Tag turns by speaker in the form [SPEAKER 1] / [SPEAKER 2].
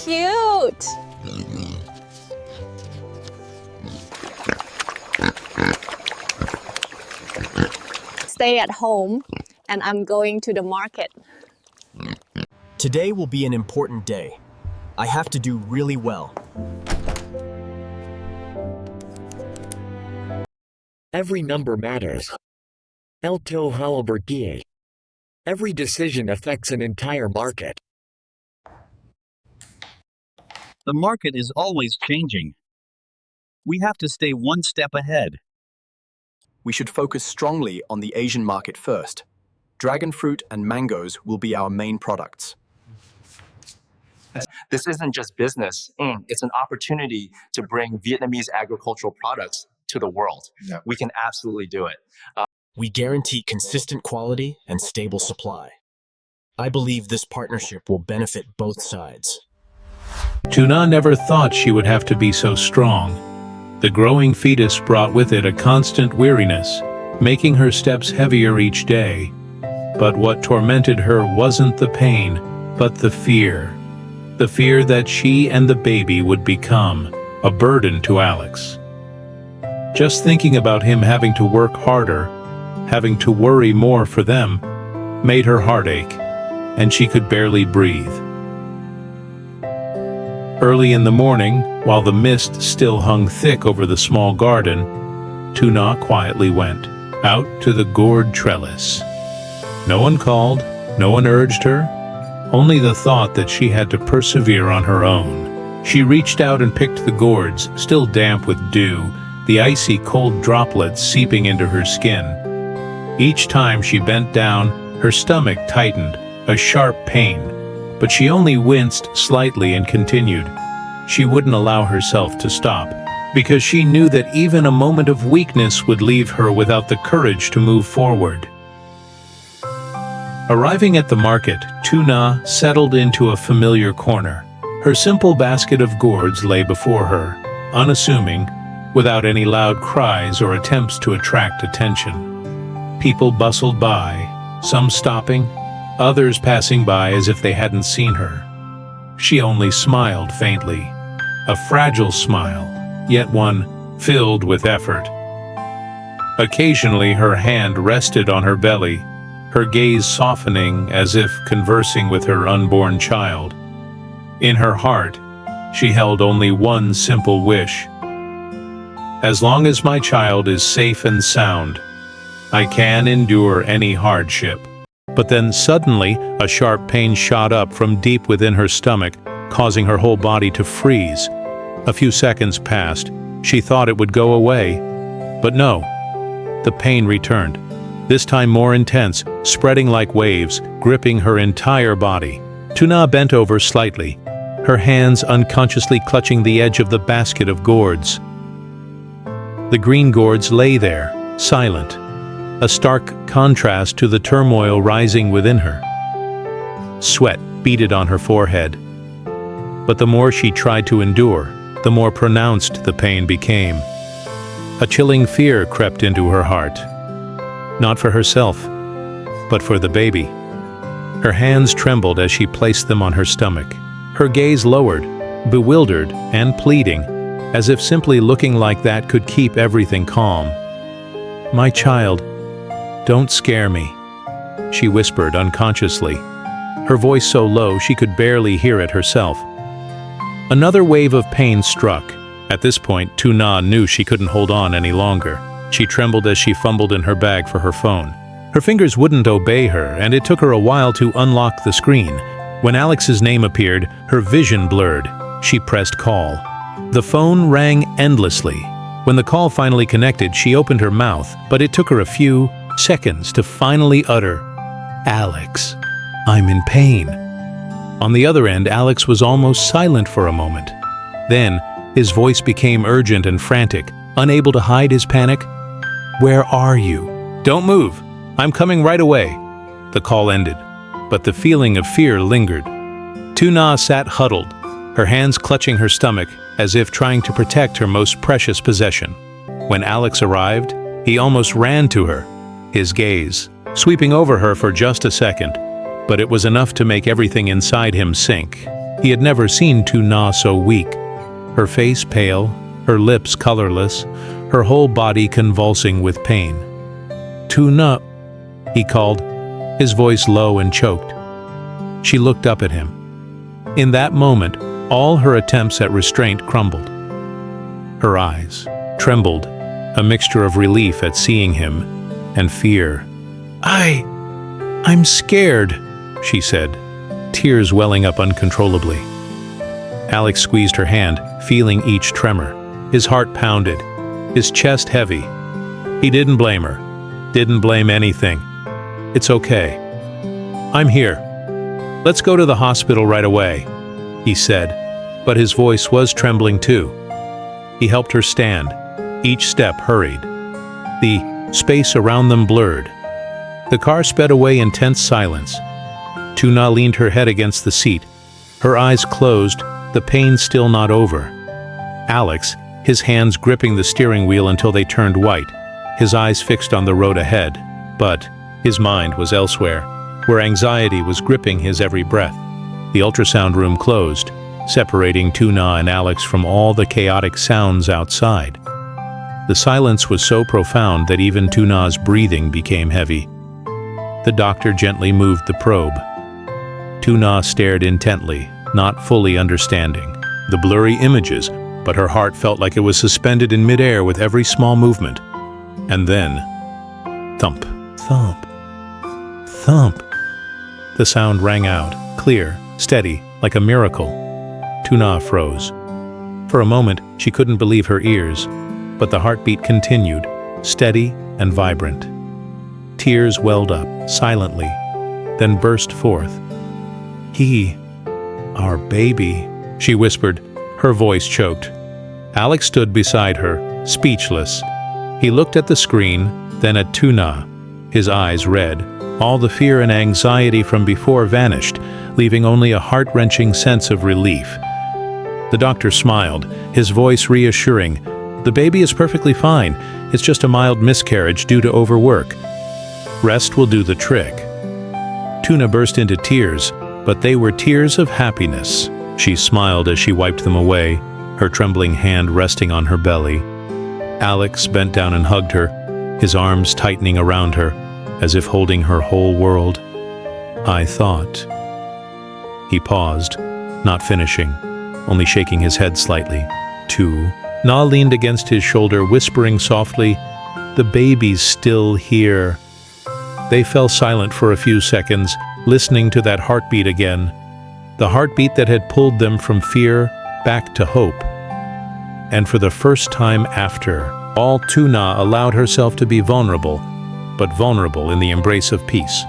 [SPEAKER 1] cute! Stay at home and I'm going to the market.
[SPEAKER 2] Today will be an important day. I have to do really well.
[SPEAKER 3] Every number matters. Every decision affects an entire market.
[SPEAKER 4] The market is always changing. We have to stay one step ahead.
[SPEAKER 2] We should focus strongly on the Asian market first. Dragon fruit and mangoes will be our main products.
[SPEAKER 5] This isn't just business, it's an opportunity to bring Vietnamese agricultural products to the world.
[SPEAKER 6] Yeah.
[SPEAKER 5] We can absolutely do it.
[SPEAKER 2] We guarantee consistent quality and stable supply. I believe this partnership will benefit both sides.
[SPEAKER 7] Tuna never thought she would have to be so strong. The growing fetus brought with it a constant weariness, making her steps heavier each day. But what tormented her wasn't the pain, but the fear. The fear that she and the baby would become a burden to Alex. Just thinking about him having to work harder, having to worry more for them, made her heart ache, and she could barely breathe. Early in the morning, while the mist still hung thick over the small garden, Tuna quietly went out to the gourd trellis. No one called, no one urged her, only the thought that she had to persevere on her own. She reached out and picked the gourds, still damp with dew, the icy cold droplets seeping into her skin. Each time she bent down, her stomach tightened, a sharp pain, but she only winced slightly and continued. She wouldn't allow herself to stop, because she knew that even a moment of weakness would leave her without the courage to move forward. Arriving at the market, Tuna settled into a familiar corner. Her simple basket of gourds lay before her, unassuming, without any loud cries or attempts to attract attention. People bustled by, some stopping, others passing by as if they hadn't seen her. She only smiled faintly, a fragile smile, yet one filled with effort. Occasionally her hand rested on her belly, her gaze softening as if conversing with her unborn child. In her heart, she held only one simple wish. As long as my child is safe and sound, I can endure any hardship. But then suddenly, a sharp pain shot up from deep within her stomach, causing her whole body to freeze. A few seconds passed. She thought it would go away. But no, the pain returned. This time more intense, spreading like waves, gripping her entire body. Tuna bent over slightly, her hands unconsciously clutching the edge of the basket of gourds. The green gourds lay there, silent, a stark contrast to the turmoil rising within her. Sweat beaded on her forehead. But the more she tried to endure, the more pronounced the pain became. A chilling fear crept into her heart. Not for herself, but for the baby. Her hands trembled as she placed them on her stomach. Her gaze lowered, bewildered and pleading, as if simply looking like that could keep everything calm. "My child, don't scare me," she whispered unconsciously, her voice so low she could barely hear it herself. Another wave of pain struck. At this point, Tuna knew she couldn't hold on any longer. She trembled as she fumbled in her bag for her phone. Her fingers wouldn't obey her, and it took her a while to unlock the screen. When Alex's name appeared, her vision blurred. She pressed call. The phone rang endlessly. When the call finally connected, she opened her mouth, but it took her a few seconds to finally utter, "Alex, I'm in pain." On the other end, Alex was almost silent for a moment. Then, his voice became urgent and frantic, unable to hide his panic. "Where are you? Don't move. I'm coming right away." The call ended, but the feeling of fear lingered. Tuna sat huddled, her hands clutching her stomach, as if trying to protect her most precious possession. When Alex arrived, he almost ran to her, his gaze sweeping over her for just a second, but it was enough to make everything inside him sink. He had never seen Tuna so weak, her face pale, her lips colorless, her whole body convulsing with pain. "Tuna," he called, his voice low and choked. She looked up at him. In that moment, all her attempts at restraint crumbled. Her eyes trembled, a mixture of relief at seeing him and fear. I'm scared," she said, tears welling up uncontrollably. Alex squeezed her hand, feeling each tremor. His heart pounded, his chest heavy. He didn't blame her, didn't blame anything. "It's okay. I'm here. Let's go to the hospital right away," he said, but his voice was trembling too. He helped her stand. Each step hurried. The space around them blurred. The car sped away in tense silence. Tuna leaned her head against the seat, her eyes closed, the pain still not over. Alex, his hands gripping the steering wheel until they turned white, his eyes fixed on the road ahead, but his mind was elsewhere, where anxiety was gripping his every breath. The ultrasound room closed, separating Tuna and Alex from all the chaotic sounds outside. The silence was so profound that even Tuna's breathing became heavy. The doctor gently moved the probe. Tuna stared intently, not fully understanding the blurry images, but her heart felt like it was suspended in midair with every small movement. And then, thump, thump, thump. The sound rang out, clear, steady, like a miracle. Tuna froze. For a moment, she couldn't believe her ears, but the heartbeat continued, steady and vibrant. Tears welled up, silently, then burst forth. "Our baby," she whispered, her voice choked. Alex stood beside her, speechless. He looked at the screen, then at Tuna, his eyes red. All the fear and anxiety from before vanished, leaving only a heart-wrenching sense of relief. The doctor smiled, his voice reassuring. "The baby is perfectly fine. It's just a mild miscarriage due to overwork. Rest will do the trick." Tuna burst into tears, but they were tears of happiness. She smiled as she wiped them away, her trembling hand resting on her belly. Alex bent down and hugged her, his arms tightening around her, as if holding her whole world. "I thought..." He paused, not finishing, only shaking his head slightly. Tuna leaned against his shoulder, whispering softly, "The baby's still here." They fell silent for a few seconds, listening to that heartbeat again, the heartbeat that had pulled them from fear back to hope. And for the first time after all, Tuna allowed herself to be vulnerable, but vulnerable in the embrace of peace.